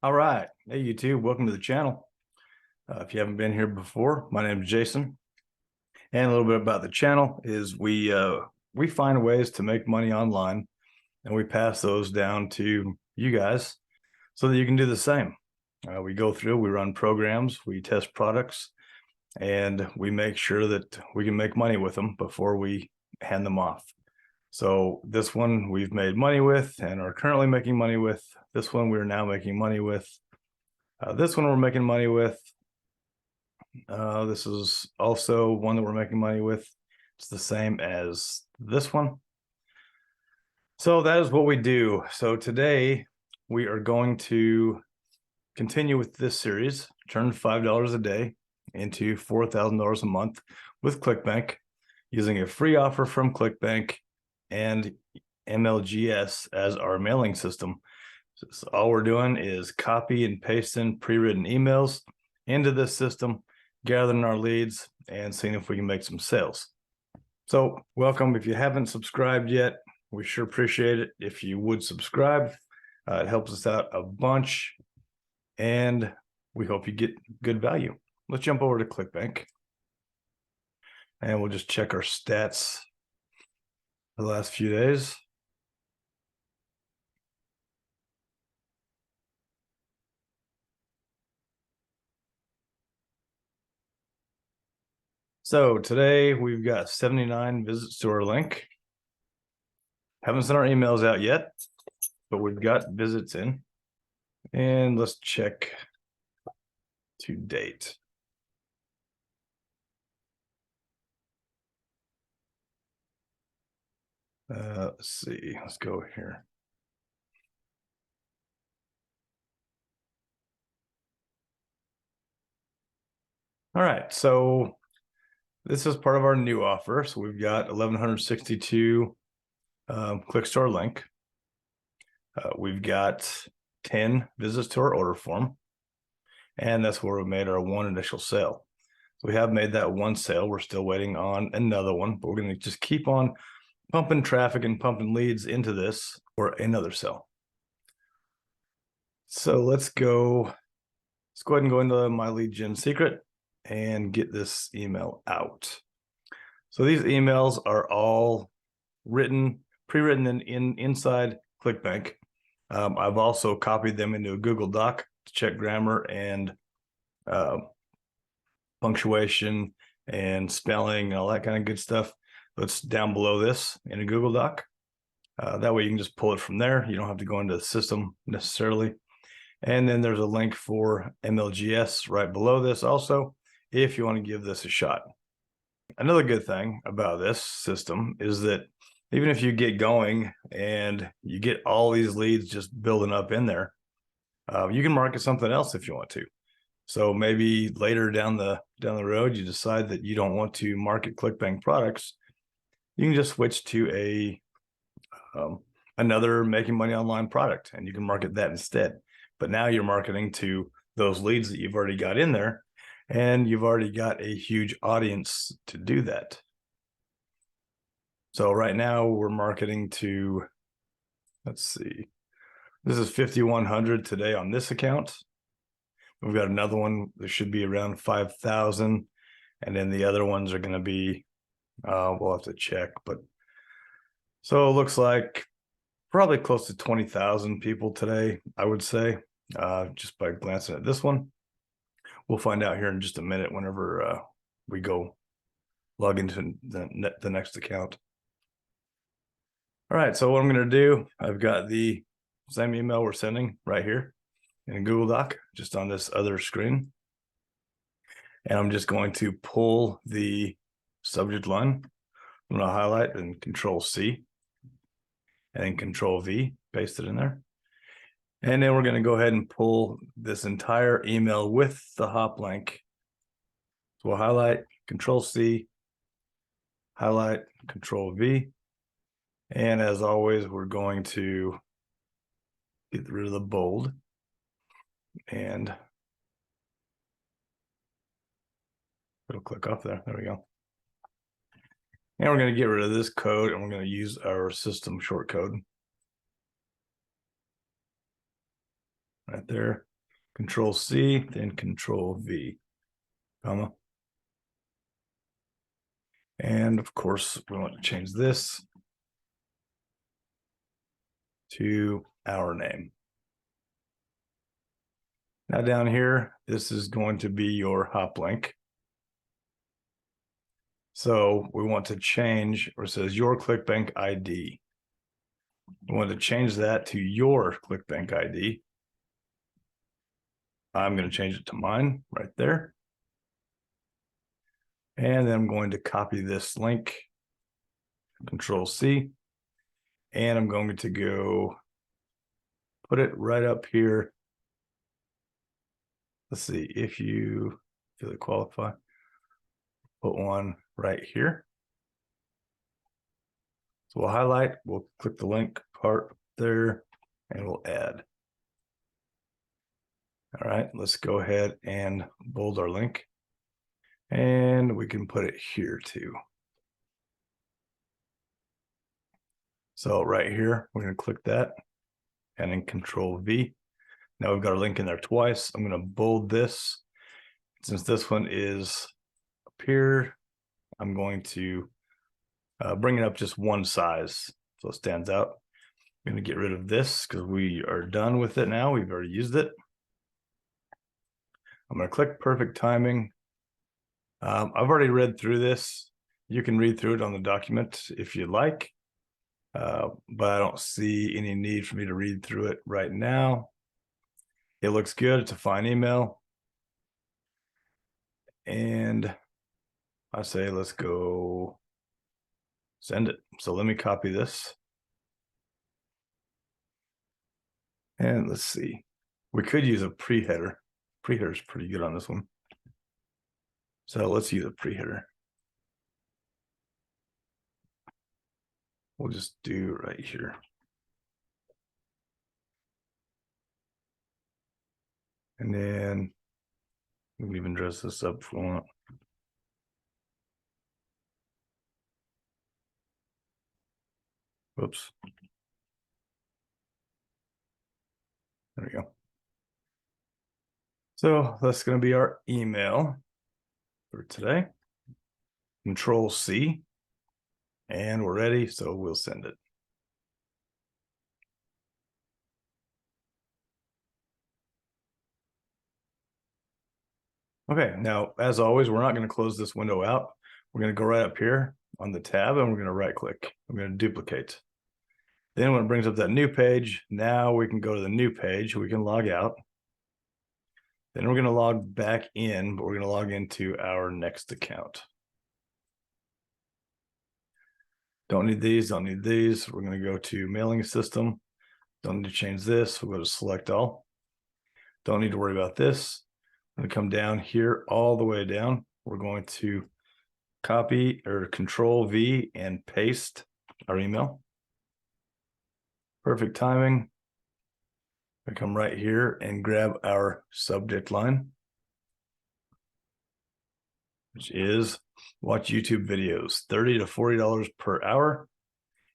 All right. Hey, YouTube. Welcome to the channel. If you haven't been here before, my name is Jason. And a little bit about the channel is we find ways to make money online, and we pass those down to you guys so that you can do the same. We go through, we run programs, we test products, and we make sure that we can make money with them before we hand them off. So this one we've made money with and are currently making money with. This one we're now making money with. This one we're making money with. This is also one that we're making money with. It's the same as this one. So that is what we do. So today we are going to continue with this series, turn $5 a day into $4,000 a month with Clickbank, using a free offer from Clickbank and MLGS as our mailing system. So all we're doing is copy and pasting pre-written emails into this system, gathering our leads and seeing if we can make some sales. So welcome. If you haven't subscribed yet, we sure appreciate it if you would subscribe. It helps us out a bunch, and we hope you get good value. Let's jump over to Clickbank, and we'll just check our stats for the last few days. So today we've got 79 visits to our link. Haven't sent our emails out yet, but we've got visits in. And let's check to date. Let's see, let's go here. All right, so this is part of our new offer. So we've got 1,162 clicks to our link. We've got 10 visits to our order form, and that's where we made our one initial sale. So we have made that one sale. We're still waiting on another one, but we're going to just keep on pumping traffic and pumping leads into this for another sale. So let's go ahead and go into my lead gen secret and get this email out. So these emails are all pre-written inside Clickbank. I've also copied them into a Google Doc to check grammar and punctuation and spelling and all that kind of good stuff. It's down below this in a Google Doc. That way you can just pull it from there. You don't have to go into the system necessarily. And then there's a link for MLGS right below this also, if you want to give this a shot. Another good thing about this system is that even if you get going and you get all these leads just building up in there, you can market something else if you want to. So maybe later down the road, you decide that you don't want to market Clickbank products. You can just switch to another making money online product, and you can market that instead. But now you're marketing to those leads that you've already got in there, and you've already got a huge audience to do that. So right now we're marketing to, let's see, this is 5,100 today on this account. We've got another one that should be around 5,000, and then the other ones are going to be, we'll have to check, but so it looks like probably close to 20,000 people today, I would say, just by glancing at this one. We'll find out here in just a minute whenever we go log into the next account. All right, so what I'm going to do, I've got the same email we're sending right here in Google Doc, just on this other screen. And I'm just going to pull the subject line. I'm going to highlight and Control-C and then Control-V, paste it in there. And then we're going to go ahead and pull this entire email with the Hoplink. So we'll highlight, Control-C, highlight, Control-V. And as always, we're going to get rid of the bold and it'll click off there. There we go. And we're going to get rid of this code, and we're going to use our system short code right there. Control C, then Control V, comma. And of course, we want to change this to our name. Now down here, this is going to be your Hoplink. So we want to change where it says your Clickbank ID. We want to change that to your Clickbank ID. I'm going to change it to mine right there. And then I'm going to copy this link, Control C, and I'm going to go put it right up here. Let's see if you feel it qualify. Put one right here. So we'll highlight, we'll click the link part there, and we'll add. All right, let's go ahead and bold our link. And we can put it here too. So right here, we're going to click that and then Control V. Now we've got our link in there twice. I'm going to bold this. Since this one is up here, I'm going to bring it up just one size so it stands out. I'm going to get rid of this because we are done with it now. We've already used it. I'm going to click perfect timing. I've already read through this. You can read through it on the document if you like, but I don't see any need for me to read through it right now. It looks good. It's a fine email. And I say, let's go send it. So let me copy this. And let's see. We could use a pre-header. Pre-header is pretty good on this one. So let's use a pre-header. We'll just do right here. And then we can even dress this up if we want. Whoops. There we go. So that's going to be our email for today. Control C. And we're ready, so we'll send it. Okay, now, as always, we're not going to close this window out. We're going to go right up here on the tab, and we're going to right-click. I'm going to duplicate. Then when it brings up that new page, now we can go to the new page. We can log out. Then we're going to log back in, but we're going to log into our next account. Don't need these, don't need these. We're going to go to mailing system. Don't need to change this. We'll go to select all. Don't need to worry about this. I'm going to come down here all the way down. We're going to copy or Control V and paste our email. Perfect timing. I come right here and grab our subject line, which is watch YouTube videos, $30 to $40 per hour.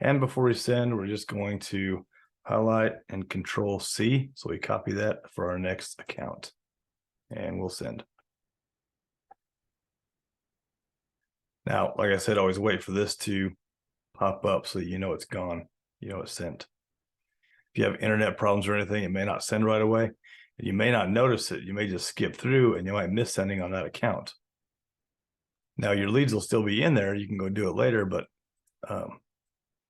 And before we send, we're just going to highlight and Control C. So we copy that for our next account and we'll send. Now, like I said, always wait for this to pop up so you know it's gone, you know it's sent. If you have internet problems or anything, it may not send right away. You may not notice it. You may just skip through and you might miss sending on that account. Now your leads will still be in there. You can go do it later, but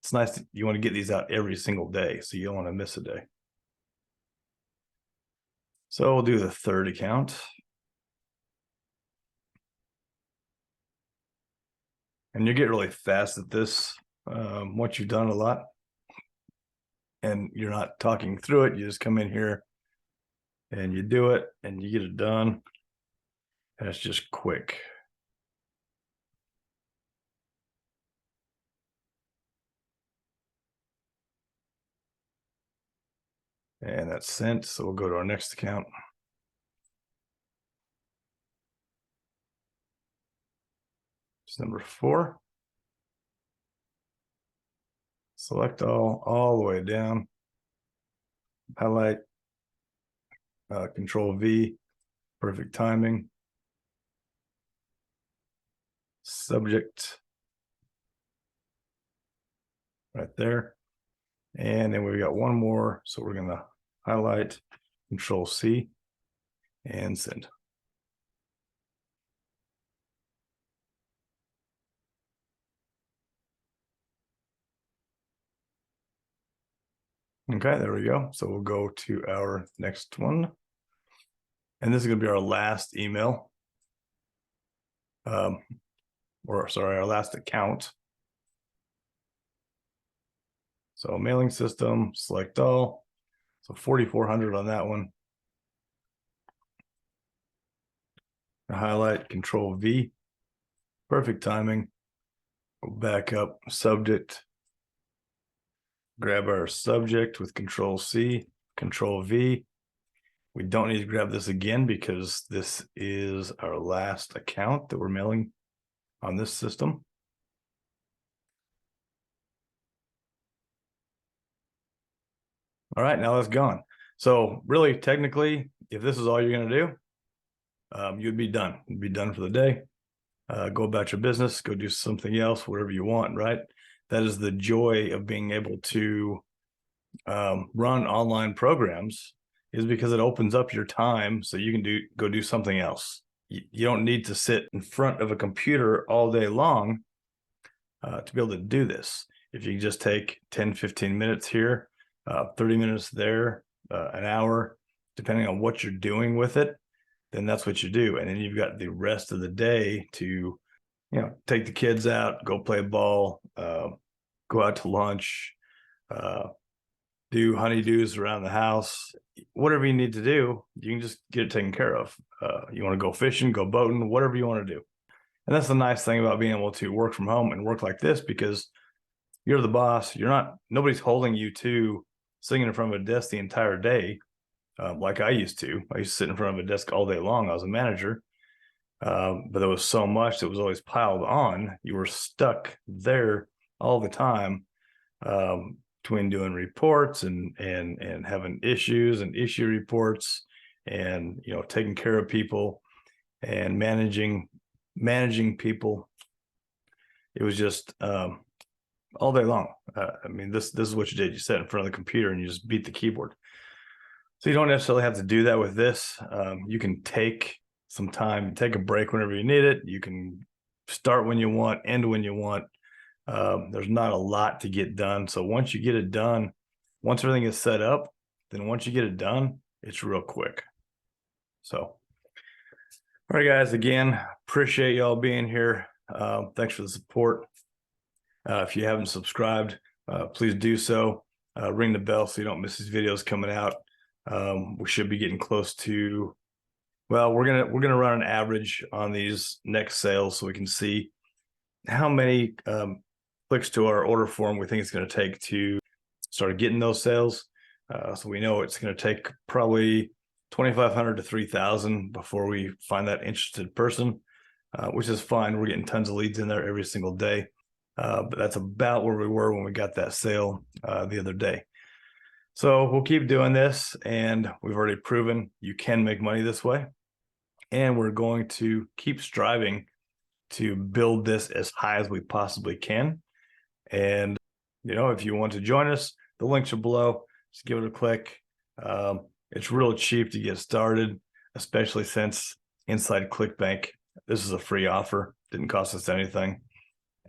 it's nice. You want to get these out every single day, so you don't want to miss a day. So we'll do the third account. And you get really fast at this once you've done a lot. And you're not talking through it. You just come in here and you do it and you get it done. And it's just quick. And that's sent. So we'll go to our next account. It's number 4. Select all the way down. Highlight Control V, perfect timing. Subject right there. And then we've got one more. So we're going to highlight, Control C, and send. Okay, there we go. So we'll go to our next one. And this is going to be our last email. Or sorry, our last account. So mailing system, select all. So 4,400 on that one. Highlight, Control V, perfect timing. Go back up, subject. Grab our subject with Control C, Control V. We don't need to grab this again because this is our last account that we're mailing on this system. All right, now it's gone. So really, technically, if this is all you're going to do, you'd be done. You'd be done for the day. Go about your business, go do something else, whatever you want, right? That is the joy of being able to run online programs, is because it opens up your time so you can go do something else. You don't need to sit in front of a computer all day long to be able to do this. If you just take 10, 15 minutes here, 30 minutes there, an hour, depending on what you're doing with it, then that's what you do. And then you've got the rest of the day to, take the kids out, go play ball, go out to lunch, do honeydews around the house, whatever you need to do, you can just get it taken care of. You want to go fishing, go boating, whatever you want to do. And that's the nice thing about being able to work from home and work like this, because you're the boss. Nobody's holding you to sitting in front of a desk the entire day. Like I used to sit in front of a desk all day long. I was a manager. But there was so much that was always piled on. You were stuck there all the time, between doing reports and having issues and issue reports, and taking care of people and managing people. It was just all day long. I mean, this is what you did. You sat in front of the computer and you just beat the keyboard. So you don't necessarily have to do that with this. You can take some time, take a break whenever you need it. You can start when you want, end when you want. There's not a lot to get done. So once you get it done, once everything is set up, then once you get it done, it's real quick. So, all right, guys, again, appreciate y'all being here. Thanks for the support. If you haven't subscribed, please do so. Ring the bell so you don't miss these videos coming out. We should be getting close to, well, we're gonna run an average on these next sales so we can see how many clicks to our order form we think it's going to take to start getting those sales. So we know it's going to take probably 2,500 to 3,000 before we find that interested person, which is fine. We're getting tons of leads in there every single day. But that's about where we were when we got that sale the other day. So we'll keep doing this, and we've already proven you can make money this way. And we're going to keep striving to build this as high as we possibly can. And, if you want to join us, the links are below. Just give it a click. It's real cheap to get started, especially since inside Clickbank, this is a free offer. Didn't cost us anything.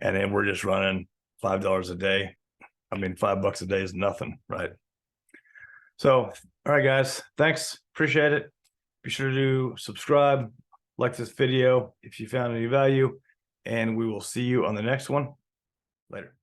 And then we're just running $5 a day. I mean, $5 a day is nothing, right? So, all right, guys, thanks. Appreciate it. Be sure to subscribe, like this video if you found any value, and we will see you on the next one. Later.